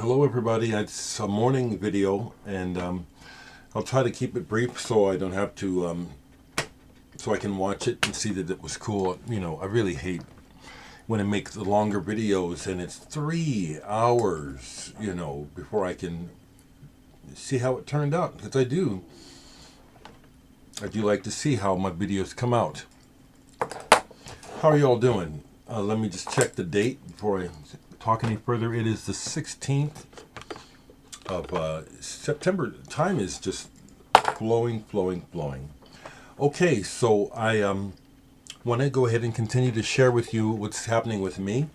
Hello everybody, it's a morning video and I'll try to keep it brief so I don't have to, so I can watch it and see that it was cool. You know, I really hate when I make the longer videos and it's 3 hours, you know, before I can see how it turned out. Because I do like to see how my videos come out. How are you all doing? Let me just check the date before I talk any further. It is the 16th of September. Time is just flowing. Okay, so I want to go ahead and continue to share with you what's happening with me.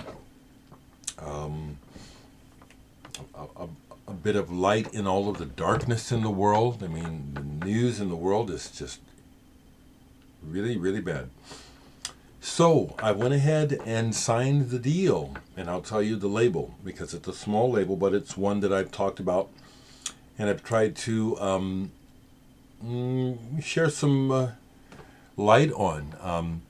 A bit of light in all of the darkness in the world. I mean, the news in the world is just really bad. So I went ahead and signed the deal, and I'll tell you the label because it's a small label, but it's one that I've talked about, and I've tried to share some light on.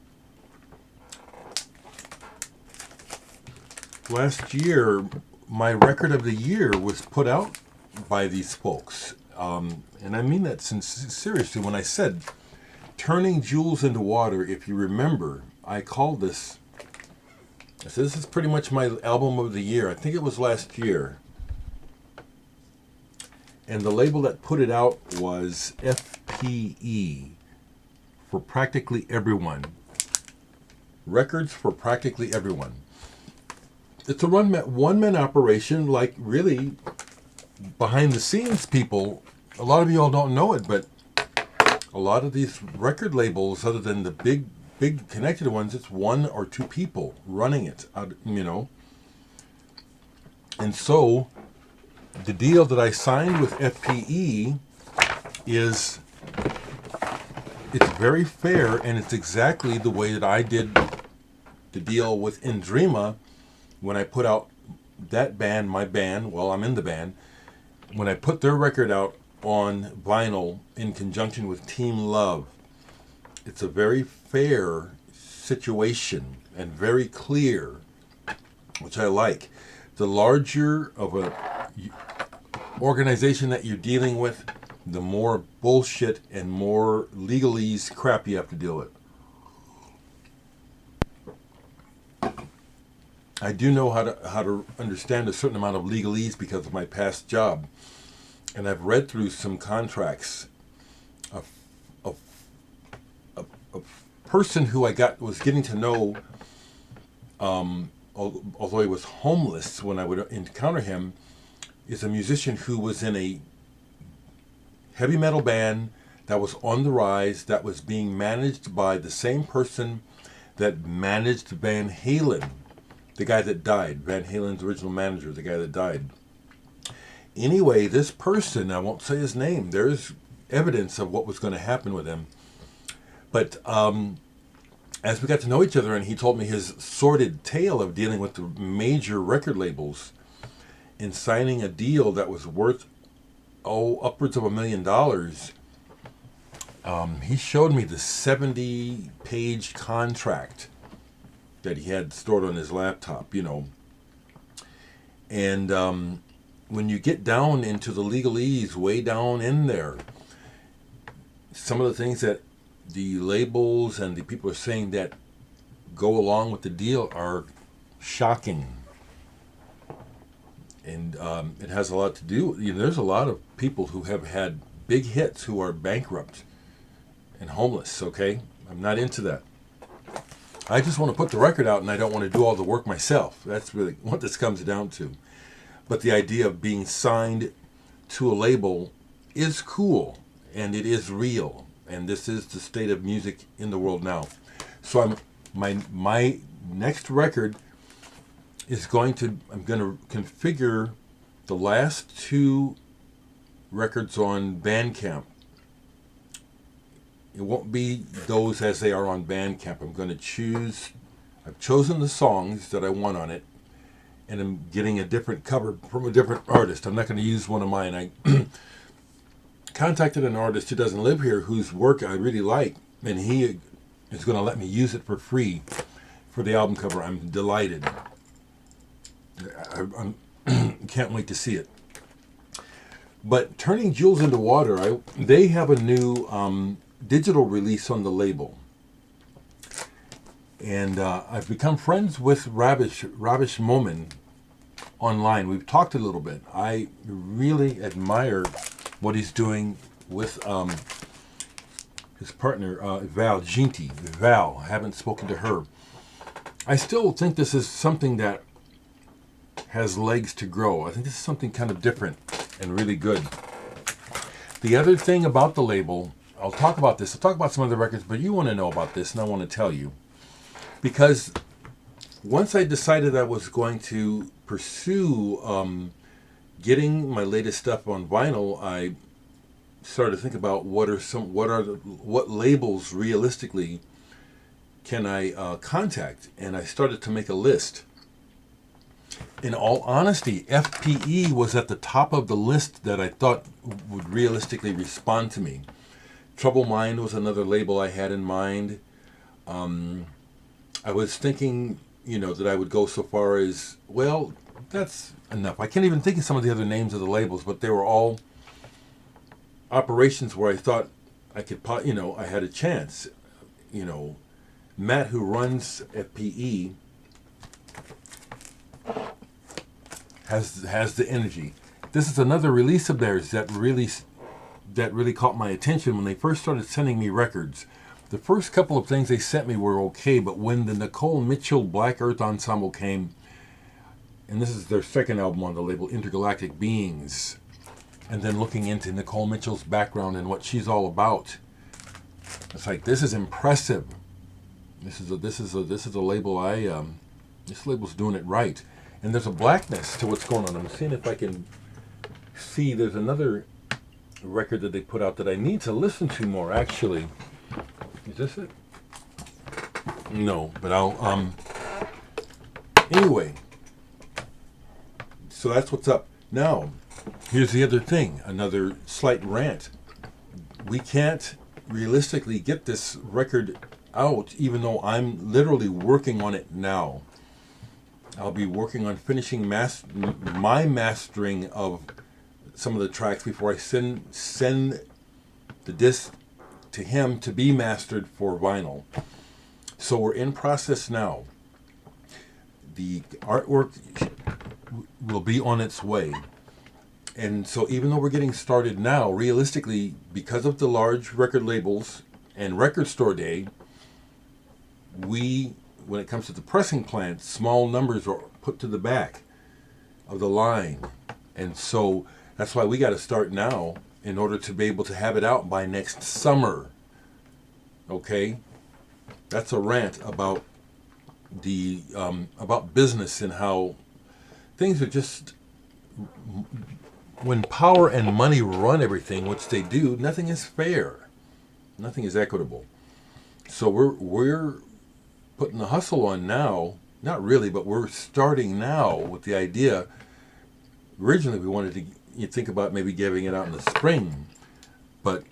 Last year, my record of the year was put out by these folks, and I mean that seriously when I said turning jewels into water. If you remember, I called this, so this is pretty much my album of the year. I think it was last year. And the label that put it out was FPE, for practically everyone. Records for practically everyone. It's a one-man operation, like really behind the scenes people. A lot of you all don't know it, but a lot of these record labels, other than the big connected ones, it's one or two people running it, you know. And so the deal that I signed with FPE is, it's very fair, and it's exactly the way that I did the deal with Indrima when I put out that band, my band, well, I'm in the band, when I put their record out on vinyl in conjunction with Team Love. It's a very fair situation and very clear, which I like. The larger of a organization that you're dealing with, the more bullshit and more legalese crap you have to deal with. I do know how to understand a certain amount of legalese because of my past job, and I've read through some contracts. A person who I was getting to know, although he was homeless when I would encounter him, is a musician who was in a heavy metal band that was on the rise, that was being managed by the same person that managed Van Halen, the guy that died, Van Halen's original manager, the guy that died. Anyway, this person, I won't say his name, there's evidence of what was going to happen with him. But as we got to know each other and he told me his sordid tale of dealing with the major record labels and signing a deal that was worth, upwards of $1 million, he showed me the 70-page contract that he had stored on his laptop, you know. And when you get down into the legalese, way down in there, some of the things that the labels and the people are saying that go along with the deal are shocking. And it has a lot to do, you know, there's a lot of people who have had big hits who are bankrupt and homeless, okay? I'm not into that. I just want to put the record out and I don't want to do all the work myself. That's really what this comes down to. But the idea of being signed to a label is cool, and it is real. And this is the state of music in the world now. So my next record is I'm going to configure the last two records on Bandcamp. It won't be those as they are on Bandcamp. I've chosen the songs that I want on it, and I'm getting a different cover from a different artist. I'm not going to use one of mine. I contacted an artist who doesn't live here, whose work I really like, and he is going to let me use it for free for the album cover. I'm delighted. Can't wait to see it. But Turning Jewels into Water, they have a new digital release on the label. And I've become friends with Ravish Momin online. We've talked a little bit. I really admire what he's doing with his partner, Val Ginty. Val, I haven't spoken to her. I still think this is something that has legs to grow. I think this is something kind of different and really good. The other thing about the label, I'll talk about this. I'll talk about some other records, but you want to know about this, and I want to tell you. Because once I decided I was going to pursue getting my latest stuff on vinyl, I started to think about what labels realistically can I contact, and I started to make a list. In all honesty, FPE was at the top of the list that I thought would realistically respond to me. Trouble Mind was another label I had in mind. I was thinking, that I would go so far as, well, that's enough. I can't even think of some of the other names of the labels, but they were all operations where I thought I could, I had a chance. Matt, who runs FPE, has the energy. This is another release of theirs that really caught my attention when they first started sending me records. The first couple of things they sent me were okay, but when the Nicole Mitchell Black Earth Ensemble came, and this is their second album on the label, Intergalactic Beings, and then looking into Nicole Mitchell's background and what she's all about, it's like, this is impressive. This is a label this label's doing it right, and there's a blackness to what's going on. I'm seeing if I can see. There's another record that they put out that I need to listen to more. Actually, is this it? No, but I'll anyway. So that's what's up now. Here's the other thing. Another slight rant. We can't realistically get this record out, even though I'm literally working on it now. I'll be working on finishing my mastering of some of the tracks before I send the disc to him to be mastered for vinyl. So we're in process now. The artwork will be on its way. And so even though we're getting started now, realistically, because of the large record labels and Record Store Day, when it comes to the pressing plant, small numbers are put to the back of the line. And so that's why we got to start now in order to be able to have it out by next summer. Okay? That's a rant about about business and how things are just, when power and money run everything, which they do, nothing is fair. Nothing is equitable. So we're putting the hustle on now. Not really, but we're starting now with the idea. Originally, we wanted to think about maybe giving it out in the spring. But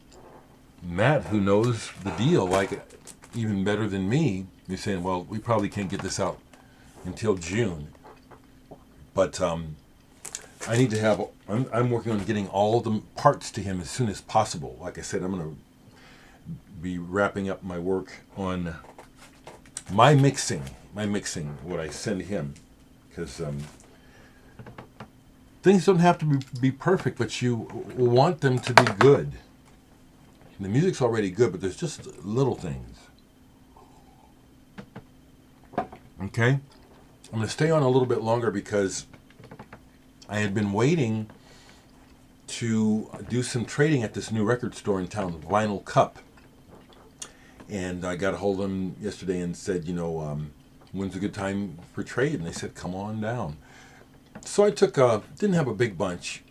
Matt, who knows the deal like even better than me, is saying, well, we probably can't get this out until June. But I need to have, I'm working on getting all the parts to him as soon as possible. Like I said, I'm going to be wrapping up my work on my mixing, what I send him. Because things don't have to be perfect, but you want them to be good. And the music's already good, but there's just little things. Okay? I'm going to stay on a little bit longer because I had been waiting to do some trading at this new record store in town, Vinyl Cup. And I got a hold of them yesterday and said, when's a good time for trade? And they said, come on down. So I didn't have a big bunch.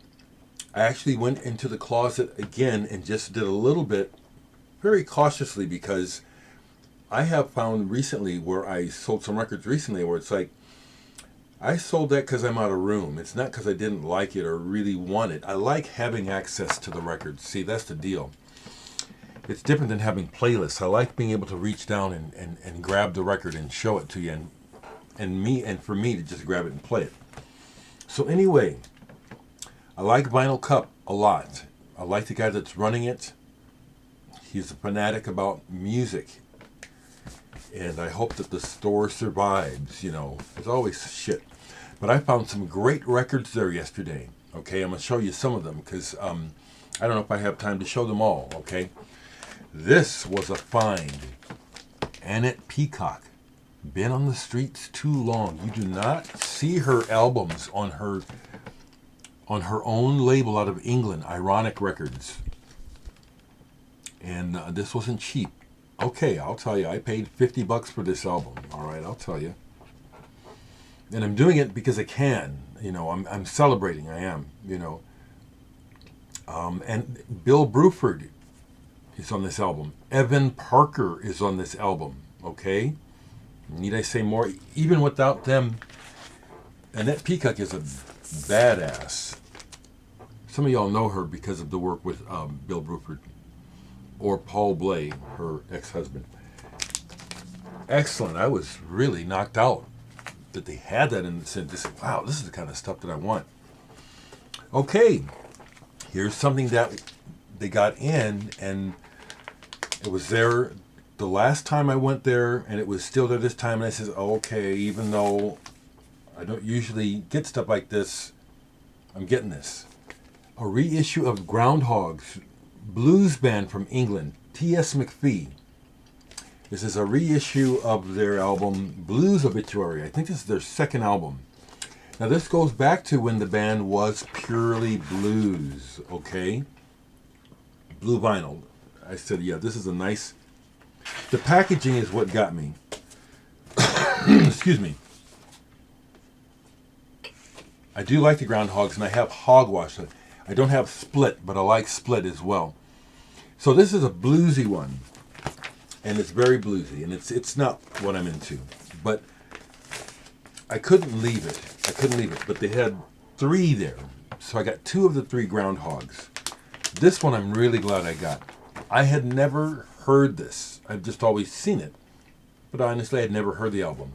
I actually went into the closet again and just did a little bit, very cautiously, because I have found recently where I sold some records recently where it's like, I sold that because I'm out of room. It's not because I didn't like it or really want it. I like having access to the records. See, that's the deal. It's different than having playlists. I like being able to reach down and grab the record and show it to you, and for me to just grab it and play it. So anyway, I like Vinyl Cup a lot. I like the guy that's running it. He's a fanatic about music. And I hope that the store survives, you know. There's always shit. But I found some great records there yesterday. Okay, I'm going to show you some of them because I don't know if I have time to show them all, okay? This was a find. Annette Peacock. Been on the streets too long. You do not see her albums on her own label out of England, Ironic Records. And this wasn't cheap. Okay, I'll tell you, I paid $50 for this album. All right, I'll tell you. And I'm doing it because I can. You know, I'm celebrating. I am. You know. And Bill Bruford is on this album. Evan Parker is on this album. Okay. Need I say more? Even without them, Annette Peacock is a badass. Some of y'all know her because of the work with Bill Bruford or Paul Bley, her ex-husband. Excellent. I was really knocked out that they had that and said, wow, this is the kind of stuff that I want. Okay, here's something that they got in, and it was there the last time I went there, and it was still there this time, and I said, okay, even though I don't usually get stuff like this, I'm getting this. A reissue of Groundhogs, blues band from England, T.S. McPhee. This is a reissue of their album Blues Obituary. I think this is their second album. Now this goes back to when the band was purely blues, okay? Blue vinyl. I said, yeah, this is a nice... The packaging is what got me. Excuse me. I do like the Groundhogs, and I have Hogwash. I don't have Split, but I like Split as well. So this is a bluesy one, and it's very bluesy, and it's not what I'm into. But I couldn't leave it. But they had 3 there, so I got 2 of the 3 Groundhogs. This one I'm really glad I got. I had never heard this. I've just always seen it, but honestly, I had never heard the album.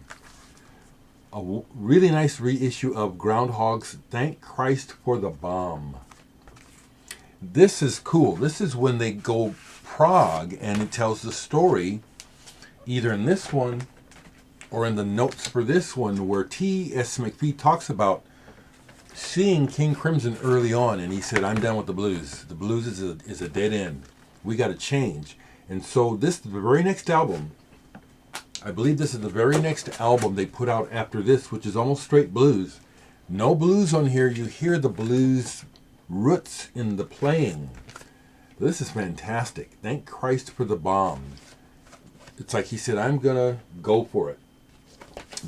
A really nice reissue of Groundhogs, Thank Christ for the Bomb. This is cool. This is when they go Prague, and it tells the story, either in this one or in the notes for this one, where T.S. McPhee talks about seeing King Crimson early on, and he said, I'm done with the blues. The blues is a dead end. We got to change. And so this, the very next album, I believe this is the very next album they put out after this, which is almost straight blues. No blues on here. You hear the blues roots in the playing. This is fantastic. Thank Christ for the Bomb. It's like he said, I'm going to go for it.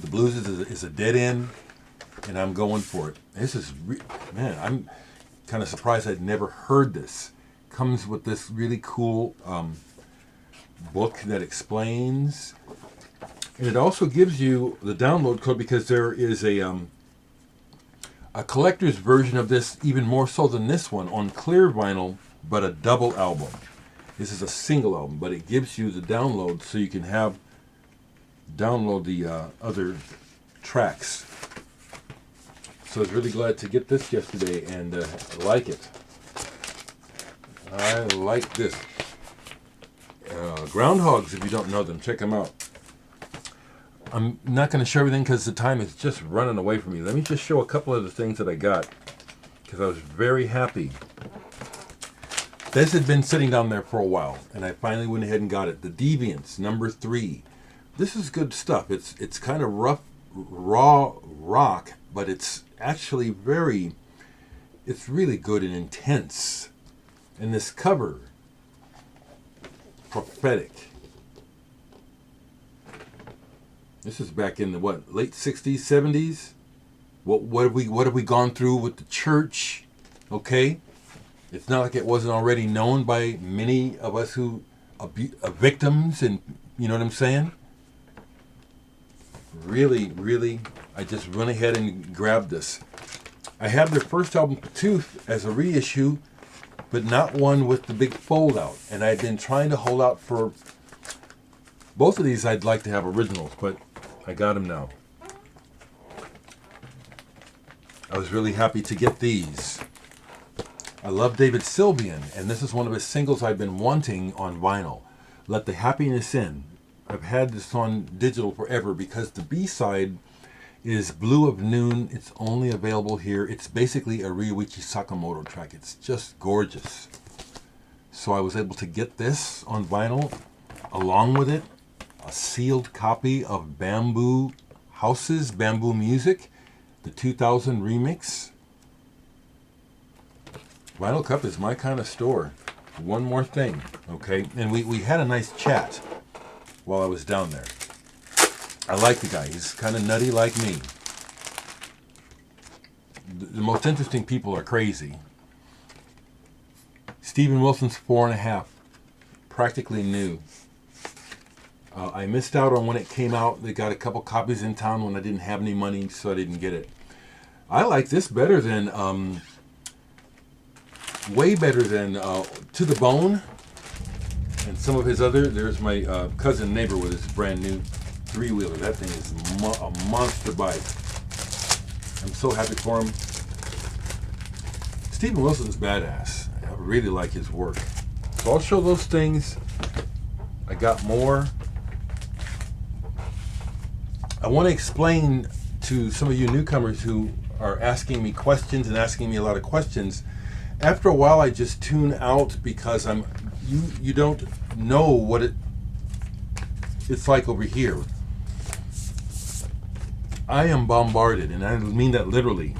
The blues is a dead end, and I'm going for it. This is, man, I'm kind of surprised I'd never heard this. Comes with this really cool book that explains. And it also gives you the download code because there is a collector's version of this, even more so than this one, on clear vinyl, but a double album. This is a single album, but it gives you the download so you can download the other tracks. So I was really glad to get this yesterday, and I like it. I like this. Groundhogs, if you don't know them, check them out. I'm not going to show everything because the time is just running away from me. Let me just show a couple of the things that I got because I was very happy. This had been sitting down there for a while, and I finally went ahead and got it. The Deviants, number 3. This is good stuff. It's kind of rough, raw rock, but it's actually it's really good and intense. And this cover, prophetic. This is back in the late 60s, 70s. What have we gone through with the church? Okay, it's not like it wasn't already known by many of us who are victims, and you know what I'm saying. Really, I just went ahead and grabbed this. I have their first album, Tooth, as a reissue, but not one with the big fold out. And I've been trying to hold out for both of these. I'd like to have originals, but I got them now. I was really happy to get these. I love David Sylvian, and this is one of his singles I've been wanting on vinyl. Let the Happiness In. I've had this on digital forever because the B-side is Blue of Noon. It's only available here. It's basically a Ryuichi Sakamoto track. It's just gorgeous. So I was able to get this on vinyl. Along with it, a sealed copy of Bamboo Houses, Bamboo Music, the 2000 remix. Vinyl Cup is my kind of store. One more thing, okay? And we had a nice chat while I was down there. I like the guy. He's kind of nutty like me. The most interesting people are crazy. Steven Wilson's 4.5. Practically new. I missed out on when it came out. They got a couple copies in town when I didn't have any money, so I didn't get it. I like this better than, way better than To the Bone and some of his other. There's my cousin neighbor with his brand new 3-wheeler. That thing is a monster bike. I'm so happy for him. Steven Wilson's badass. I really like his work. So I'll show those things. I got more. I want to explain to some of you newcomers who are asking me questions and asking me a lot of questions. After a while, I just tune out because you don't know what it's like over here. I am bombarded, and I mean that literally,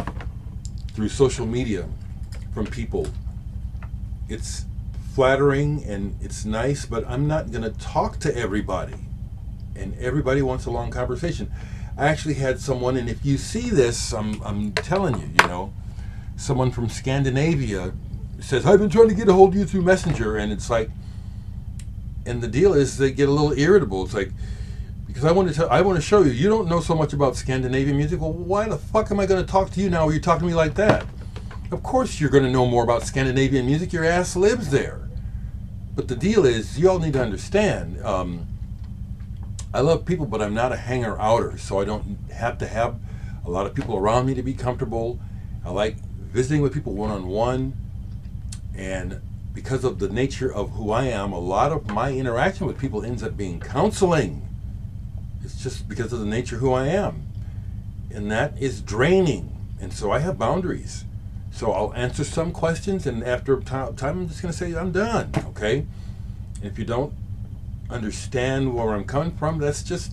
through social media from people. It's flattering and it's nice, but I'm not going to talk to everybody. And everybody wants a long conversation. I actually had someone, and if you see this, I'm telling you, you know, someone from Scandinavia says, I've been trying to get a hold of you through Messenger, and it's like, and the deal is they get a little irritable. It's like, because I want to show you, you don't know so much about Scandinavian music. Well, why the fuck am I going to talk to you now where you're talking to me like that? Of course you're going to know more about Scandinavian music. Your ass lives there. But the deal is, you all need to understand, I love people, but I'm not a hanger-outer, so I don't have to have a lot of people around me to be comfortable. I like visiting with people one-on-one, and because of the nature of who I am, a lot of my interaction with people ends up being counseling. It's just because of the nature of who I am, and that is draining, and so I have boundaries. So I'll answer some questions, and after time I'm just going to say I'm done, okay? And if you don't understand where I'm coming from, let's just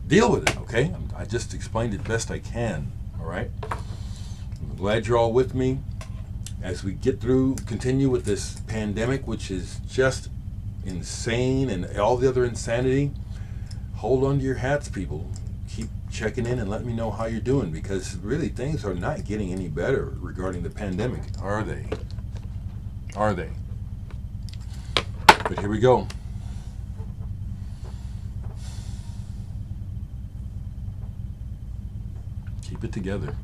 deal with it, okay? I just explained it best I can, all right? I'm glad you're all with me as we continue with this pandemic, which is just insane, and all the other insanity. Hold on to your hats, people. Keep checking in and let me know how you're doing, because really things are not getting any better regarding the pandemic, are they? Are they? But here we go. Keep it together.